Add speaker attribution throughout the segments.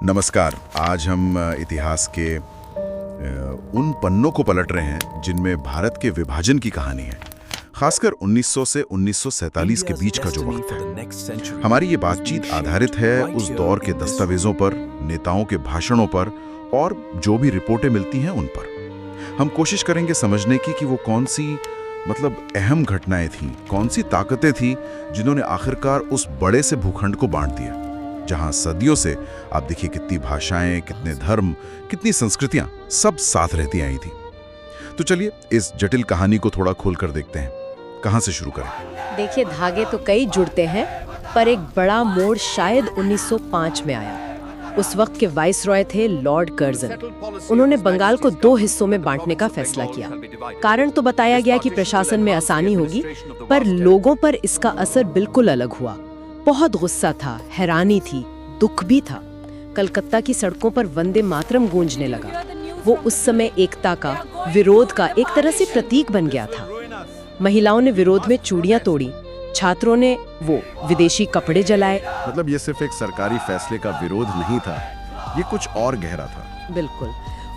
Speaker 1: नमस्कार। आज हम इतिहास के उन पन्नों को पलट रहे हैं जिनमें भारत के विभाजन की कहानी है, खासकर 1900 से 1947 के बीच का जो वक्त है। हमारी ये बातचीत आधारित है उस दौर के दस्तावेजों पर, नेताओं के भाषणों पर और जो भी रिपोर्टें मिलती हैं उन पर। हम कोशिश करेंगे समझने की कि वो कौन सी अहम घटनाएं थीं, कौन सी ताकतें थीं जिन्होंने आखिरकार उस बड़े से भूखंड को बांट दिया, जहां सदियों से आप देखिए कितनी भाषाएं, कितने धर्म, कितनी संस्कृतियां सब साथ रहती आई थी। तो चलिए इस जटिल कहानी को थोड़ा खोलकर देखते हैं। कहां से शुरू करें?
Speaker 2: देखिए, धागे तो कई जुड़ते हैं, पर एक बड़ा मोड़ शायद 1905 में आया। उस वक्त के वाइसरॉय थे लॉर्ड कर्जन। उन्होंने बंगाल को 2 हिस्सों में बांटने का फैसला किया। कारण तो बताया गया कि प्रशासन में आसानी होगी, पर लोगों पर इसका असर बिल्कुल अलग हुआ। बहुत गुस्सा था, हैरानी थी, दुख भी था। कलकत्ता की सड़कों पर वंदे मातरम गूंजने लगा। वो उस समय एकता का, विरोध का एक तरह से प्रतीक बन गया था। महिलाओं ने विरोध में चूड़ियां तोड़ी, छात्रों ने वो विदेशी कपड़े जलाए।
Speaker 3: मतलब ये सिर्फ एक सरकारी फैसले का विरोध नहीं था, ये कुछ और गहरा था।
Speaker 2: बिल्कुल।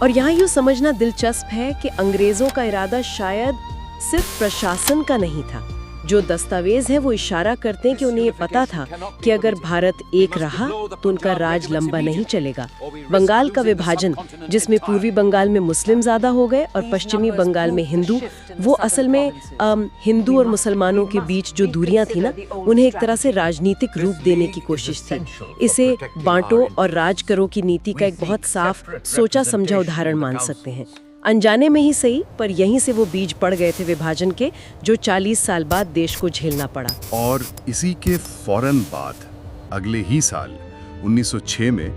Speaker 2: और यहाँ यूँ समझना दिलचस्प है कि अंग्रेजों का इरादा शायद सिर्फ प्रशासन का नहीं था। जो दस्तावेज है वो इशारा करते हैं कि उन्हें ये पता था कि अगर भारत एक रहा तो उनका राज लंबा नहीं चलेगा। बंगाल का विभाजन, जिसमें पूर्वी बंगाल में मुस्लिम ज्यादा हो गए और पश्चिमी बंगाल में हिंदू, वो असल में हिंदू और मुसलमानों के बीच जो दूरियां थी ना, उन्हें एक तरह से राजनीतिक रूप देने की कोशिश थी। इसे बांटो और राज करो की नीति का एक बहुत साफ, सोचा समझा उदाहरण मान सकते हैं। अनजाने में ही सही, पर यहीं से वो बीज पड़ गए थे विभाजन के, जो 40 साल बाद देश को झेलना पड़ा।
Speaker 3: और इसी के फौरन बाद अगले ही साल 1906 में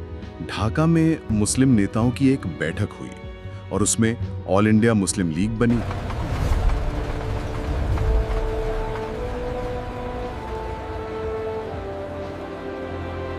Speaker 3: ढाका में मुस्लिम नेताओं की एक बैठक हुई और उसमें ऑल इंडिया मुस्लिम लीग बनी।